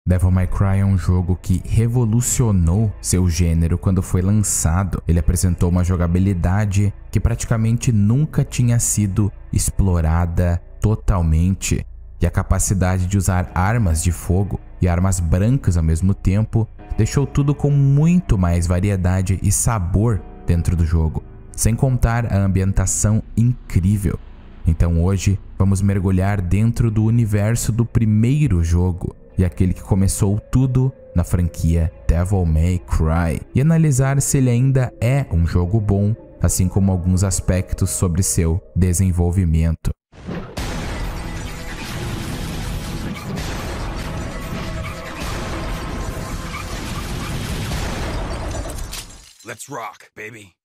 Devil May Cry é um jogo que revolucionou seu gênero quando foi lançado. Ele apresentou uma jogabilidade que praticamente nunca tinha sido explorada totalmente, e a capacidade de usar armas de fogo e armas brancas ao mesmo tempo deixou tudo com muito mais variedade e sabor dentro do jogo, sem contar a ambientação incrível. Então hoje vamos mergulhar dentro do universo do primeiro jogo, e aquele que começou tudo na franquia Devil May Cry, e analisar se ele ainda é um jogo bom, assim como alguns aspectos sobre seu desenvolvimento. Let's rock, baby.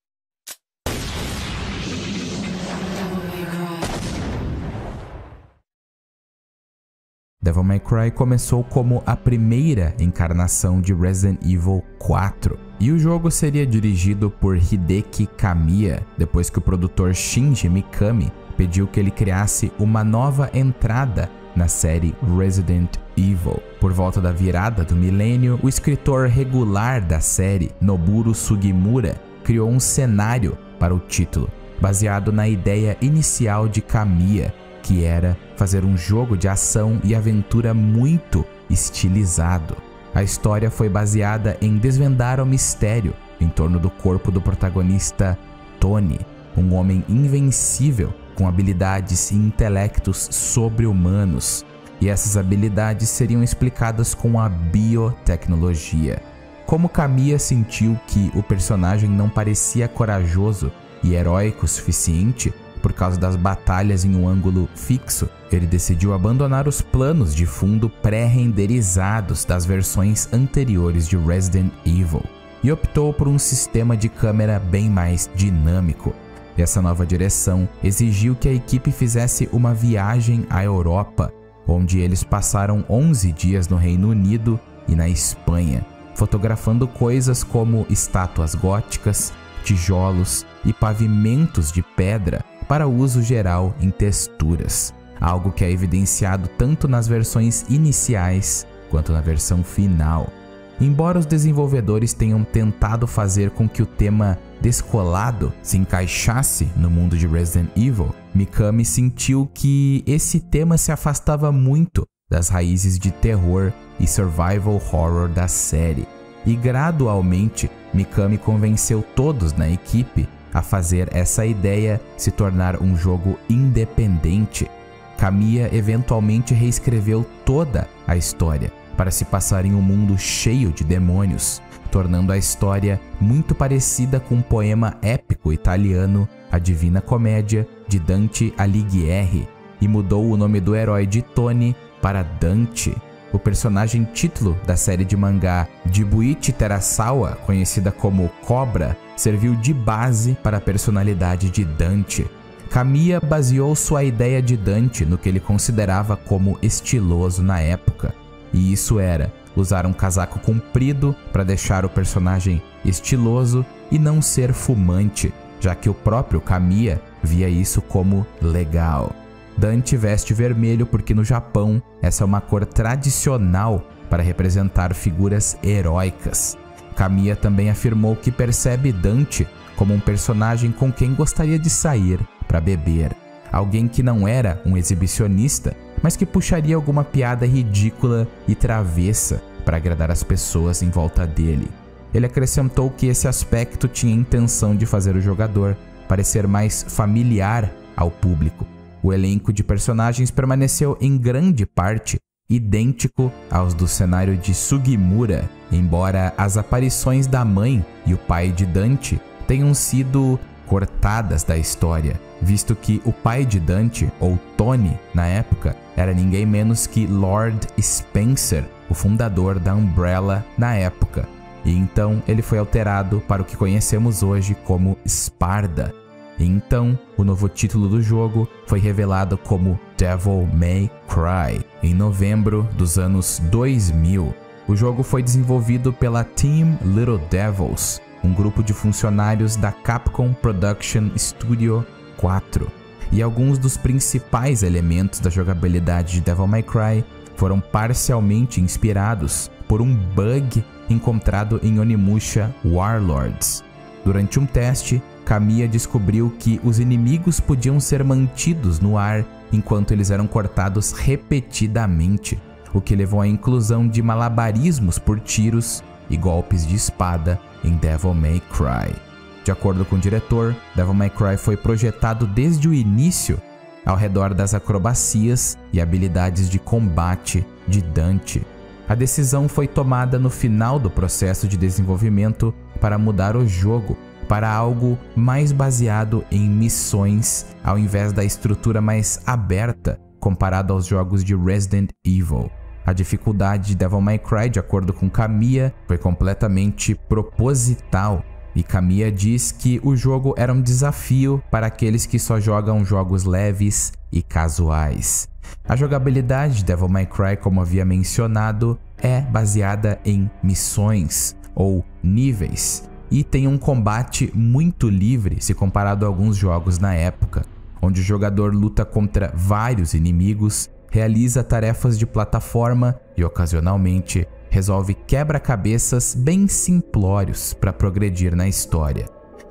Devil May Cry começou como a primeira encarnação de Resident Evil 4, e o jogo seria dirigido por Hideki Kamiya, depois que o produtor Shinji Mikami pediu que ele criasse uma nova entrada na série Resident Evil. Por volta da virada do milênio, o escritor regular da série, Noboru Sugimura, criou um cenário para o título, baseado na ideia inicial de Kamiya, que era fazer um jogo de ação e aventura muito estilizado. A história foi baseada em desvendar o mistério em torno do corpo do protagonista Tony, um homem invencível com habilidades e intelectos sobre-humanos, e essas habilidades seriam explicadas com a biotecnologia. Como Kamiya sentiu que o personagem não parecia corajoso e heróico o suficiente por causa das batalhas em um ângulo fixo, ele decidiu abandonar os planos de fundo pré-renderizados das versões anteriores de Resident Evil e optou por um sistema de câmera bem mais dinâmico. Essa nova direção exigiu que a equipe fizesse uma viagem à Europa, onde eles passaram 11 dias no Reino Unido e na Espanha, fotografando coisas como estátuas góticas, tijolos e pavimentos de pedra para uso geral em texturas, algo que é evidenciado tanto nas versões iniciais quanto na versão final. Embora os desenvolvedores tenham tentado fazer com que o tema descolado se encaixasse no mundo de Resident Evil, Mikami sentiu que esse tema se afastava muito das raízes de terror e survival horror da série, e gradualmente Mikami convenceu todos na equipe a fazer essa ideia se tornar um jogo independente. Kamiya eventualmente reescreveu toda a história para se passar em um mundo cheio de demônios, tornando a história muito parecida com um poema épico italiano, A Divina Comédia, de Dante Alighieri, e mudou o nome do herói de Tony para Dante. O personagem título da série de mangá Jibuichi Terasawa, conhecida como Cobra, serviu de base para a personalidade de Dante. Kamiya baseou sua ideia de Dante no que ele considerava como estiloso na época, e isso era usar um casaco comprido para deixar o personagem estiloso e não ser fumante, já que o próprio Kamiya via isso como legal. Dante veste vermelho porque no Japão essa é uma cor tradicional para representar figuras heróicas. Kamiya também afirmou que percebe Dante como um personagem com quem gostaria de sair para beber, alguém que não era um exibicionista, mas que puxaria alguma piada ridícula e travessa para agradar as pessoas em volta dele. Ele acrescentou que esse aspecto tinha a intenção de fazer o jogador parecer mais familiar ao público. O elenco de personagens permaneceu em grande parte idêntico aos do cenário de Sugimura, embora as aparições da mãe e o pai de Dante tenham sido cortadas da história, visto que o pai de Dante, ou Tony, na época, era ninguém menos que Lord Spencer, o fundador da Umbrella na época, e então ele foi alterado para o que conhecemos hoje como Sparda. E então, o novo título do jogo foi revelado como Devil May Cry, em novembro dos anos 2000. O jogo foi desenvolvido pela Team Little Devils, um grupo de funcionários da Capcom Production Studio 4, e alguns dos principais elementos da jogabilidade de Devil May Cry foram parcialmente inspirados por um bug encontrado em Onimusha Warlords. Durante um teste, Kamiya descobriu que os inimigos podiam ser mantidos no ar enquanto eles eram cortados repetidamente, o que levou à inclusão de malabarismos por tiros e golpes de espada em Devil May Cry. De acordo com o diretor, Devil May Cry foi projetado desde o início ao redor das acrobacias e habilidades de combate de Dante. A decisão foi tomada no final do processo de desenvolvimento para mudar o jogo para algo mais baseado em missões ao invés da estrutura mais aberta comparado aos jogos de Resident Evil. A dificuldade de Devil May Cry, de acordo com Kamiya, foi completamente proposital. E Kamiya diz que o jogo era um desafio para aqueles que só jogam jogos leves e casuais. A jogabilidade de Devil May Cry, como havia mencionado, é baseada em missões ou níveis e tem um combate muito livre se comparado a alguns jogos na época, onde o jogador luta contra vários inimigos, realiza tarefas de plataforma e ocasionalmente resolve quebra-cabeças bem simplórios para progredir na história.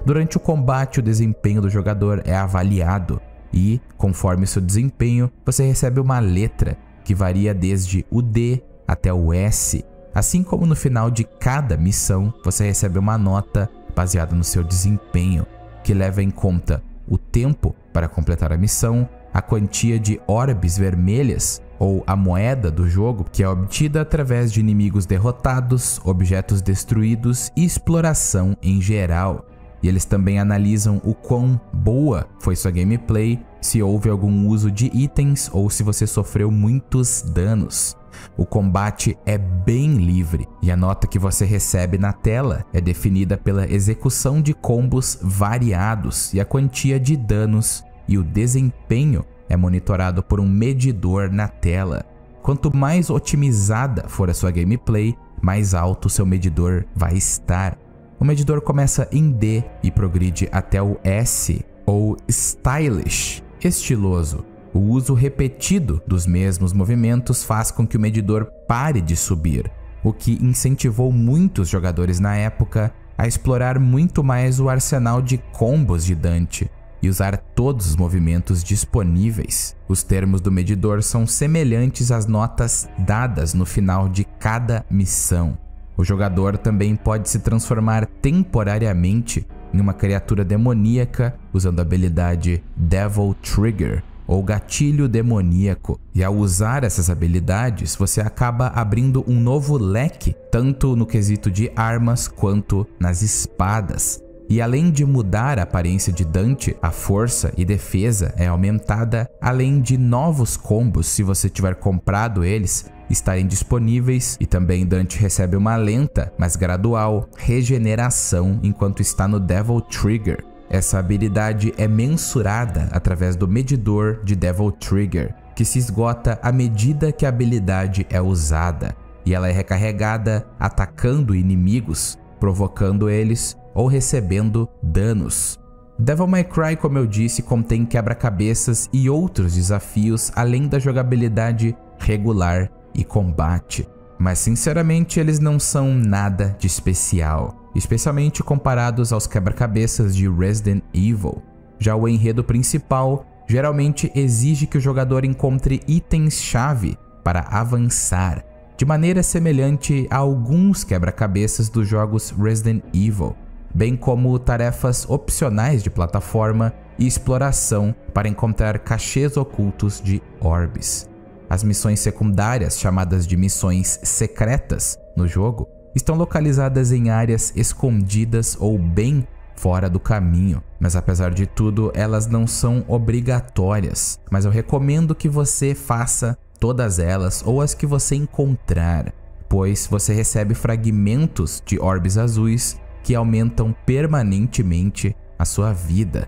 Durante o combate, o desempenho do jogador é avaliado e, conforme seu desempenho, você recebe uma letra que varia desde o D até o S. Assim como no final de cada missão, você recebe uma nota baseada no seu desempenho, que leva em conta o tempo para completar a missão, a quantia de orbes vermelhas ou a moeda do jogo, que é obtida através de inimigos derrotados, objetos destruídos e exploração em geral. E eles também analisam o quão boa foi sua gameplay, se houve algum uso de itens ou se você sofreu muitos danos. O combate é bem livre e a nota que você recebe na tela é definida pela execução de combos variados e a quantia de danos, e o desempenho é monitorado por um medidor na tela. Quanto mais otimizada for a sua gameplay, mais alto seu medidor vai estar. O medidor começa em D e progride até o S, ou Stylish, estiloso. O uso repetido dos mesmos movimentos faz com que o medidor pare de subir, o que incentivou muitos jogadores na época a explorar muito mais o arsenal de combos de Dante e usar todos os movimentos disponíveis. Os termos do medidor são semelhantes às notas dadas no final de cada missão. O jogador também pode se transformar temporariamente em uma criatura demoníaca usando a habilidade Devil Trigger, ou gatilho demoníaco, e ao usar essas habilidades você acaba abrindo um novo leque, tanto no quesito de armas quanto nas espadas. E além de mudar a aparência de Dante, a força e defesa é aumentada, além de novos combos, se você tiver comprado eles, estarem disponíveis, e também Dante recebe uma lenta, mas gradual, regeneração enquanto está no Devil Trigger. Essa habilidade é mensurada através do medidor de Devil Trigger, que se esgota à medida que a habilidade é usada, e ela é recarregada atacando inimigos, provocando eles ou recebendo danos. Devil May Cry, como eu disse, contém quebra-cabeças e outros desafios além da jogabilidade regular e combate, mas sinceramente eles não são nada de especial, especialmente comparados aos quebra-cabeças de Resident Evil. Já o enredo principal geralmente exige que o jogador encontre itens-chave para avançar, de maneira semelhante a alguns quebra-cabeças dos jogos Resident Evil, bem como tarefas opcionais de plataforma e exploração para encontrar cachês ocultos de orbes. As missões secundárias, chamadas de missões secretas no jogo, estão localizadas em áreas escondidas ou bem fora do caminho, mas apesar de tudo, elas não são obrigatórias, mas eu recomendo que você faça todas elas ou as que você encontrar, pois você recebe fragmentos de orbes azuis que aumentam permanentemente a sua vida.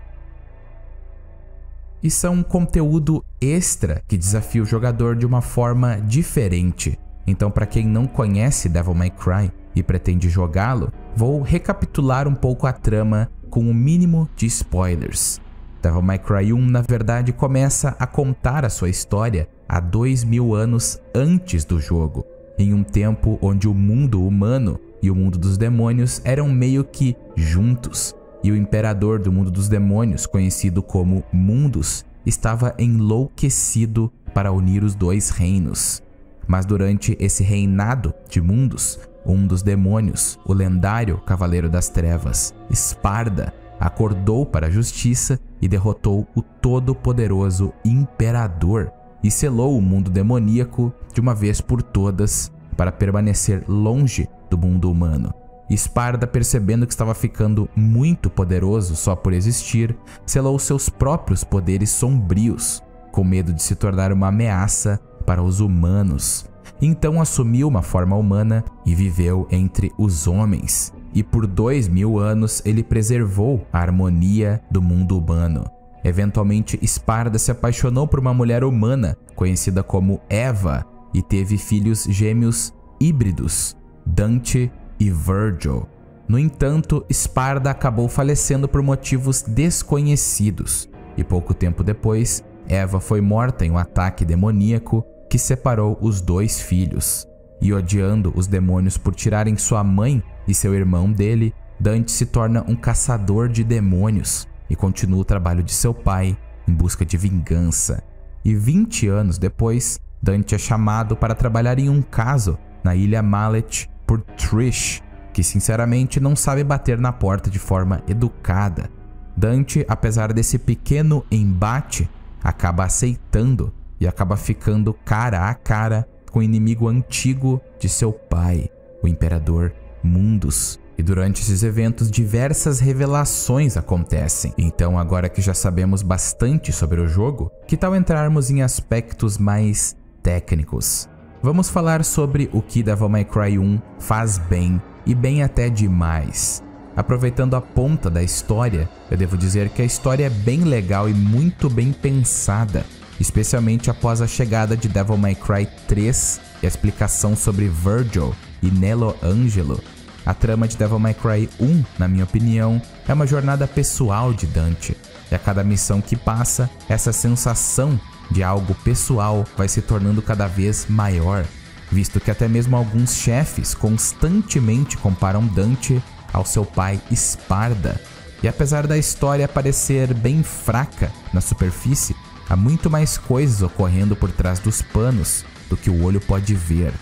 E são um conteúdo extra que desafia o jogador de uma forma diferente. Então, para quem não conhece Devil May Cry e pretende jogá-lo, vou recapitular um pouco a trama com o mínimo de spoilers. Devil May Cry 1, na verdade, começa a contar a sua história há 2000 anos antes do jogo, em um tempo onde o mundo humano e o mundo dos demônios eram meio que juntos, e o imperador do mundo dos demônios, conhecido como Mundus, estava enlouquecido para unir os dois reinos. Mas durante esse reinado de Mundus, um dos demônios, o lendário Cavaleiro das Trevas, Sparda, acordou para a justiça e derrotou o todo-poderoso Imperador e selou o mundo demoníaco de uma vez por todas para permanecer longe do mundo humano. Sparda, percebendo que estava ficando muito poderoso só por existir, selou seus próprios poderes sombrios, com medo de se tornar uma ameaça para os humanos. Então assumiu uma forma humana e viveu entre os homens. E por 2000 anos ele preservou a harmonia do mundo humano. Eventualmente, Sparda se apaixonou por uma mulher humana, conhecida como Eva, e teve filhos gêmeos híbridos, Dante e Virgil. No entanto, Sparda acabou falecendo por motivos desconhecidos, e pouco tempo depois, Eva foi morta em um ataque demoníaco que separou os dois filhos. E odiando os demônios por tirarem sua mãe e seu irmão dele, Dante se torna um caçador de demônios e continua o trabalho de seu pai em busca de vingança. E 20 anos depois, Dante é chamado para trabalhar em um caso na Ilha Mallet por Trish, que sinceramente não sabe bater na porta de forma educada. Dante, apesar desse pequeno embate, acaba aceitando e acaba ficando cara a cara com o inimigo antigo de seu pai, o Imperador Mundus. E durante esses eventos, diversas revelações acontecem. Então, agora que já sabemos bastante sobre o jogo, que tal entrarmos em aspectos mais técnicos? Vamos falar sobre o que Devil May Cry 1 faz bem, e bem até demais. Aproveitando a ponta da história, eu devo dizer que a história é bem legal e muito bem pensada, especialmente após a chegada de Devil May Cry 3 e a explicação sobre Virgil e Nelo Angelo. A trama de Devil May Cry 1, na minha opinião, é uma jornada pessoal de Dante, e a cada missão que passa, essa sensação de algo pessoal vai se tornando cada vez maior, visto que até mesmo alguns chefes constantemente comparam Dante ao seu pai Sparda. E apesar da história parecer bem fraca na superfície, há muito mais coisas ocorrendo por trás dos panos do que o olho pode ver.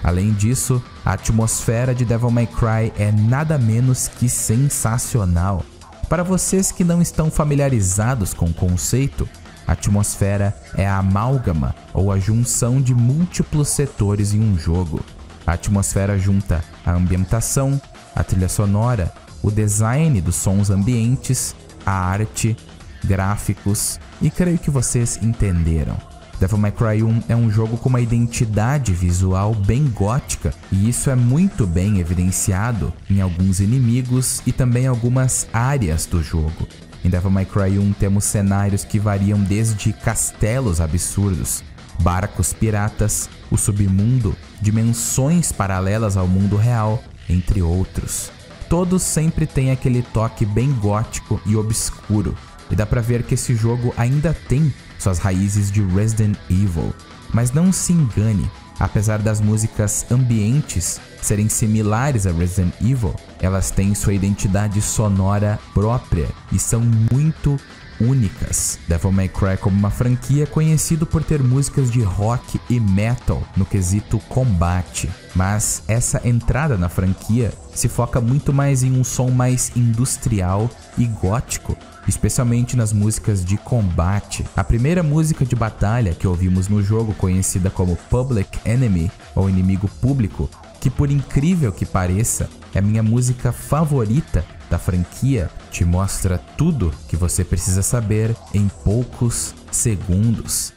Além disso, a atmosfera de Devil May Cry é nada menos que sensacional. Para vocês que não estão familiarizados com o conceito, a atmosfera é a amálgama ou a junção de múltiplos setores em um jogo. A atmosfera junta a ambientação, a trilha sonora, o design dos sons ambientes, a arte, gráficos, e creio que vocês entenderam. Devil May Cry 1 é um jogo com uma identidade visual bem gótica, e isso é muito bem evidenciado em alguns inimigos e também algumas áreas do jogo. Em Devil May Cry 1 temos cenários que variam desde castelos absurdos, barcos piratas, o submundo, dimensões paralelas ao mundo real, entre outros. Todos sempre têm aquele toque bem gótico e obscuro, e dá pra ver que esse jogo ainda tem suas raízes de Resident Evil. Mas não se engane, apesar das músicas ambientes serem similares a Resident Evil, elas têm sua identidade sonora própria e são muito únicas. Devil May Cry, como uma franquia, é conhecido por ter músicas de rock e metal no quesito combate, mas essa entrada na franquia se foca muito mais em um som mais industrial e gótico, especialmente nas músicas de combate. A primeira música de batalha que ouvimos no jogo, conhecida como Public Enemy, ou Inimigo Público, que por incrível que pareça, é a minha música favorita da franquia, te mostra tudo que você precisa saber em poucos segundos.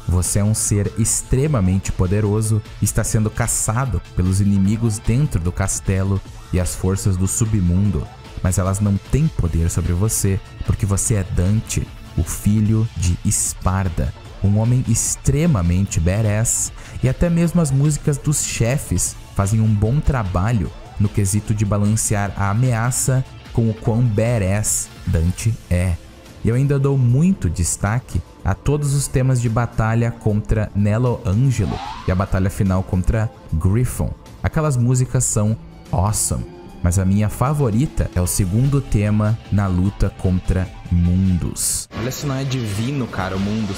Você é um ser extremamente poderoso e está sendo caçado pelos inimigos dentro do castelo e as forças do submundo, mas elas não têm poder sobre você porque você é Dante, o filho de Sparda, um homem extremamente badass, e até mesmo as músicas dos chefes fazem um bom trabalho no quesito de balancear a ameaça com o quão badass Dante é. E eu ainda dou muito destaque a todos os temas de batalha contra Nello Angelo e a batalha final contra Griffon. Aquelas músicas são awesome, mas a minha favorita é o segundo tema na luta contra Mundus. Olha se não é divino, cara, o Mundus.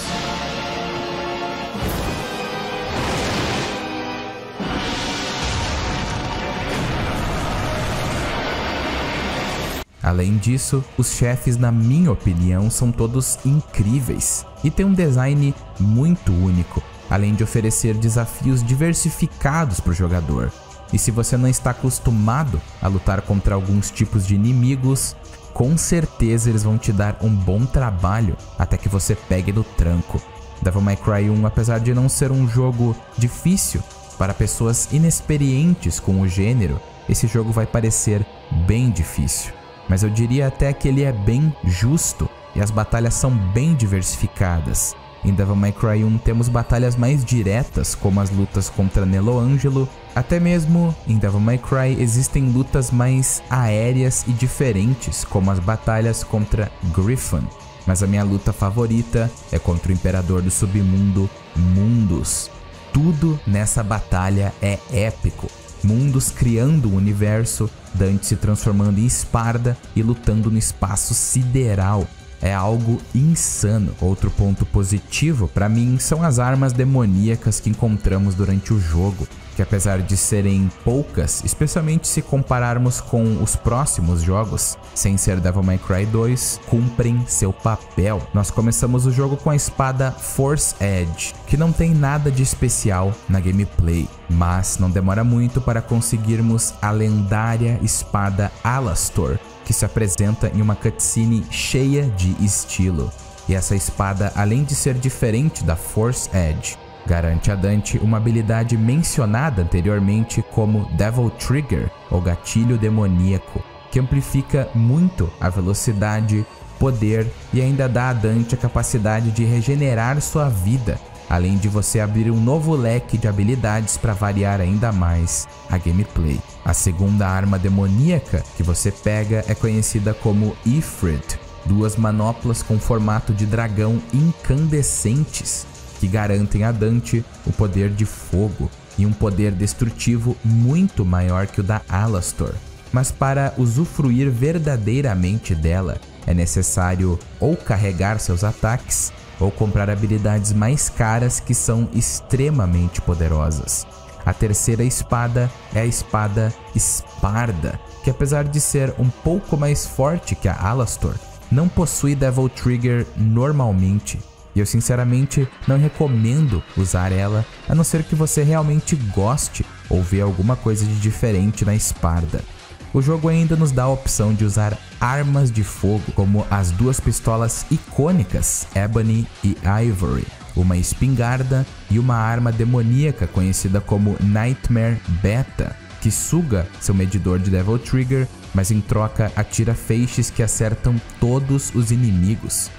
Além disso, os chefes, na minha opinião, são todos incríveis e têm um design muito único, além de oferecer desafios diversificados para o jogador. E se você não está acostumado a lutar contra alguns tipos de inimigos, com certeza eles vão te dar um bom trabalho até que você pegue no tranco. Devil May Cry 1, apesar de não ser um jogo difícil para pessoas inexperientes com o gênero, esse jogo vai parecer bem difícil. Mas eu diria até que ele é bem justo e as batalhas são bem diversificadas. Em Devil May Cry 1 temos batalhas mais diretas, como as lutas contra Nello Angelo. Até mesmo em Devil May Cry existem lutas mais aéreas e diferentes, como as batalhas contra Griffon. Mas a minha luta favorita é contra o Imperador do Submundo, Mundus. Tudo nessa batalha é épico. Mundus criando o universo, Dante se transformando em Esparda e lutando no espaço sideral. É algo insano. Outro ponto positivo para mim são as armas demoníacas que encontramos durante o jogo, que apesar de serem poucas, especialmente se compararmos com os próximos jogos, sem ser Devil May Cry 2, cumprem seu papel. Nós começamos o jogo com a espada Force Edge, que não tem nada de especial na gameplay, mas não demora muito para conseguirmos a lendária espada Alastor, que se apresenta em uma cutscene cheia de estilo. E essa espada, além de ser diferente da Force Edge, garante a Dante uma habilidade mencionada anteriormente como Devil Trigger, ou gatilho demoníaco, que amplifica muito a velocidade, poder e ainda dá a Dante a capacidade de regenerar sua vida, além de você abrir um novo leque de habilidades para variar ainda mais a gameplay. A segunda arma demoníaca que você pega é conhecida como Ifrit, duas manoplas com formato de dragão incandescentes, que garantem a Dante o poder de fogo e um poder destrutivo muito maior que o da Alastor. Mas para usufruir verdadeiramente dela, é necessário ou carregar seus ataques ou comprar habilidades mais caras que são extremamente poderosas. A terceira espada é a espada Esparda, que apesar de ser um pouco mais forte que a Alastor, não possui Devil Trigger normalmente. E eu sinceramente não recomendo usar ela, a não ser que você realmente goste ou vê alguma coisa de diferente na Esparda. O jogo ainda nos dá a opção de usar armas de fogo, como as duas pistolas icônicas Ebony e Ivory, uma espingarda e uma arma demoníaca conhecida como Nightmare Beta, que suga seu medidor de Devil Trigger, mas em troca atira feixes que acertam todos os inimigos.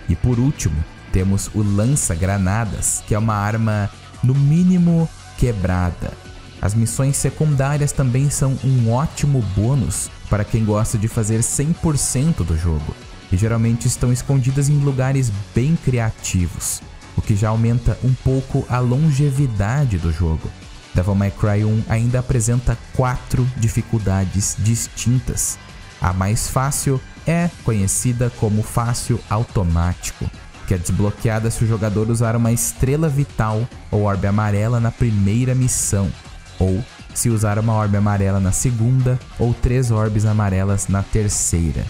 E por último, temos o lança-granadas, que é uma arma no mínimo quebrada. As missões secundárias também são um ótimo bônus para quem gosta de fazer 100% do jogo, e geralmente estão escondidas em lugares bem criativos, o que já aumenta um pouco a longevidade do jogo. Devil May Cry 1 ainda apresenta 4 dificuldades distintas. A mais fácil é conhecida como fácil automático, que é desbloqueada se o jogador usar uma estrela vital ou orbe amarela na primeira missão, ou se usar uma orbe amarela na segunda ou 3 orbes amarelas na terceira.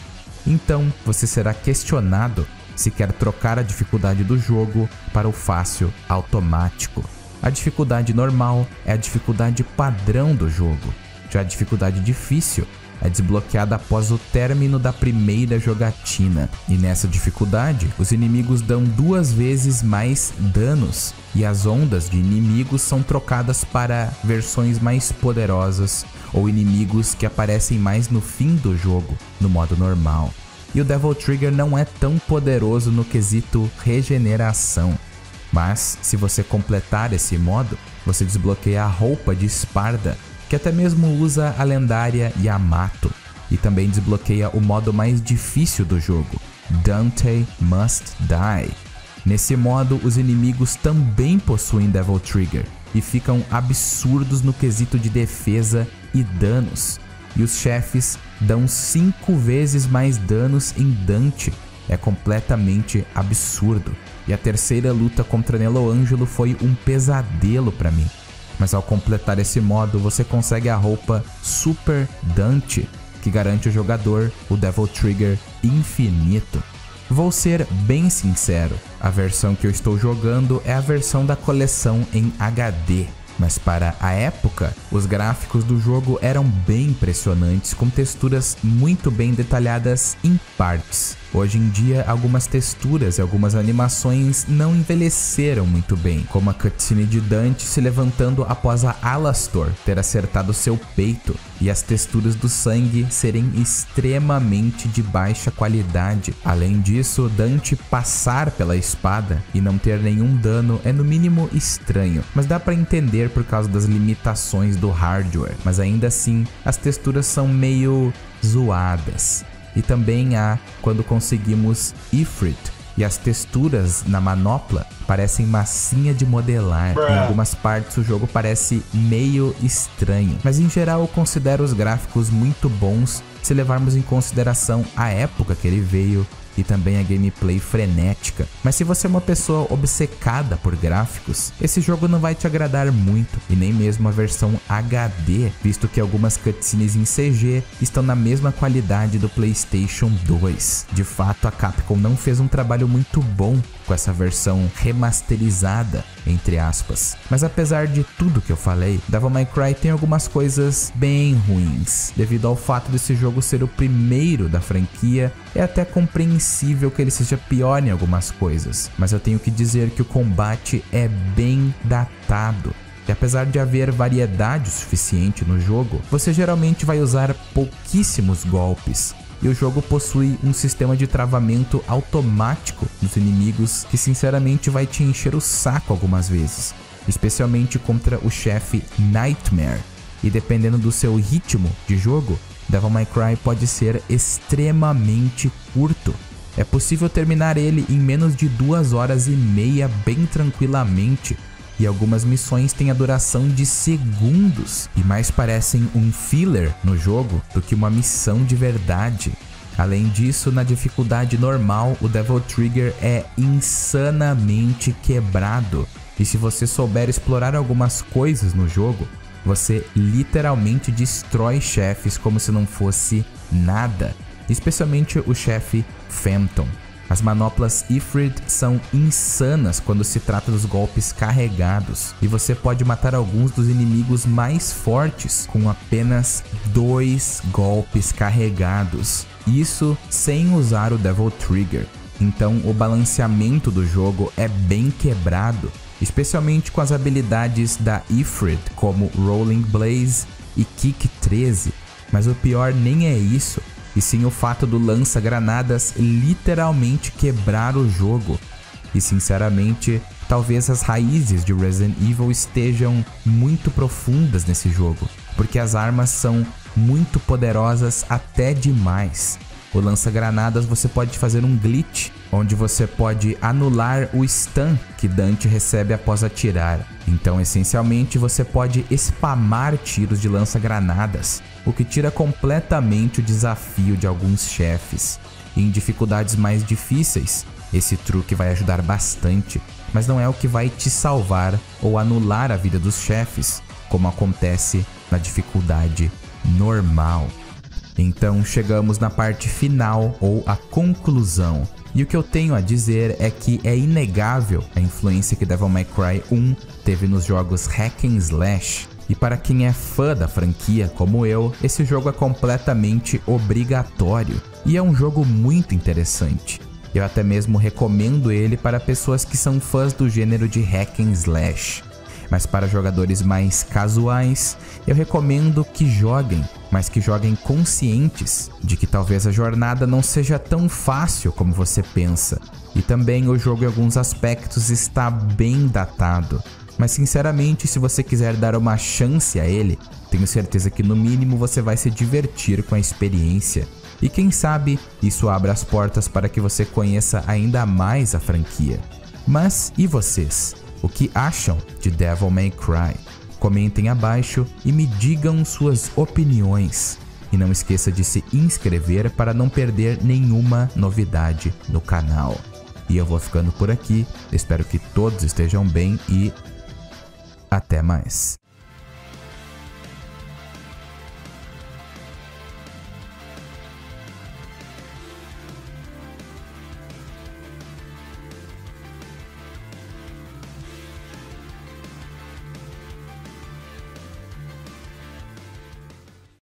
Então você será questionado se quer trocar a dificuldade do jogo para o fácil automático. A dificuldade normal é a dificuldade padrão do jogo, já a dificuldade difícil é desbloqueada após o término da primeira jogatina, e nessa dificuldade os inimigos dão 2 vezes mais danos e as ondas de inimigos são trocadas para versões mais poderosas ou inimigos que aparecem mais no fim do jogo, no modo normal. E o Devil Trigger não é tão poderoso no quesito regeneração. Mas se você completar esse modo, você desbloqueia a roupa de Sparda, que até mesmo usa a lendária Yamato, e também desbloqueia o modo mais difícil do jogo, Dante Must Die. Nesse modo, os inimigos também possuem Devil Trigger e ficam absurdos no quesito de defesa e danos, e os chefes dão 5 vezes mais danos em Dante. É completamente absurdo. E a terceira luta contra Nelo Angelo foi um pesadelo para mim. Mas ao completar esse modo, você consegue a roupa Super Dante, que garante ao jogador o Devil Trigger infinito. Vou ser bem sincero, a versão que eu estou jogando é a versão da coleção em HD. Mas para a época, os gráficos do jogo eram bem impressionantes, com texturas muito bem detalhadas em partes. Hoje em dia, algumas texturas e algumas animações não envelheceram muito bem, como a cutscene de Dante se levantando após a Alastor ter acertado seu peito, e as texturas do sangue serem extremamente de baixa qualidade. Além disso, Dante passar pela espada e não ter nenhum dano é no mínimo estranho, mas dá pra entender por causa das limitações do hardware, mas ainda assim, as texturas são meio zoadas. E também há quando conseguimos Ifrit, e as texturas na manopla parecem massinha de modelar. Em algumas partes o jogo parece meio estranho, mas em geral eu considero os gráficos muito bons se levarmos em consideração a época que ele veio e também a gameplay frenética. Mas se você é uma pessoa obcecada por gráficos, esse jogo não vai te agradar muito, e nem mesmo a versão HD, visto que algumas cutscenes em CG estão na mesma qualidade do PlayStation 2. De fato, a Capcom não fez um trabalho muito bom com essa versão remasterizada, entre aspas. Mas apesar de tudo que eu falei, Devil May Cry tem algumas coisas bem ruins. Devido ao fato desse jogo ser o primeiro da franquia, é até compreensível que ele seja pior em algumas coisas, mas eu tenho que dizer que o combate é bem datado. E apesar de haver variedade o suficiente no jogo, você geralmente vai usar pouquíssimos golpes. E o jogo possui um sistema de travamento automático dos inimigos que sinceramente vai te encher o saco algumas vezes, especialmente contra o chefe Nightmare. E dependendo do seu ritmo de jogo, Devil May Cry pode ser extremamente curto. É possível terminar ele em menos de 2 horas e meia bem tranquilamente, e algumas missões têm a duração de segundos e mais parecem um filler no jogo do que uma missão de verdade. Além disso, na dificuldade normal, o Devil Trigger é insanamente quebrado, e se você souber explorar algumas coisas no jogo, você literalmente destrói chefes como se não fosse nada, especialmente o chefe Phantom. As manoplas Ifrit são insanas quando se trata dos golpes carregados, e você pode matar alguns dos inimigos mais fortes com apenas 2 golpes carregados, isso sem usar o Devil Trigger. Então o balanceamento do jogo é bem quebrado, especialmente com as habilidades da Ifrit como Rolling Blaze e Kick 13, mas o pior nem é isso, e sim o fato do lança-granadas literalmente quebrar o jogo. E sinceramente, talvez as raízes de Resident Evil estejam muito profundas nesse jogo, porque as armas são muito poderosas até demais. O lança-granadas você pode fazer um glitch, onde você pode anular o stun que Dante recebe após atirar. Então, essencialmente, você pode spamar tiros de lança-granadas, o que tira completamente o desafio de alguns chefes. E em dificuldades mais difíceis, esse truque vai ajudar bastante, mas não é o que vai te salvar ou anular a vida dos chefes, como acontece na dificuldade normal. Então chegamos na parte final, ou a conclusão, e o que eu tenho a dizer é que é inegável a influência que Devil May Cry 1 teve nos jogos Hack and Slash, e para quem é fã da franquia como eu, esse jogo é completamente obrigatório, e é um jogo muito interessante. Eu até mesmo recomendo ele para pessoas que são fãs do gênero de Hack and Slash. Mas para jogadores mais casuais, eu recomendo que joguem, mas que joguem conscientes de que talvez a jornada não seja tão fácil como você pensa, E também o jogo em alguns aspectos está bem datado. Mas sinceramente, se você quiser dar uma chance a ele, tenho certeza que no mínimo você vai se divertir com a experiência. E quem sabe, isso abra as portas para que você conheça ainda mais a franquia. Mas e vocês? O que acham de Devil May Cry? Comentem abaixo e me digam suas opiniões. E não esqueça de se inscrever para não perder nenhuma novidade no canal. E eu vou ficando por aqui, espero que todos estejam bem e até mais.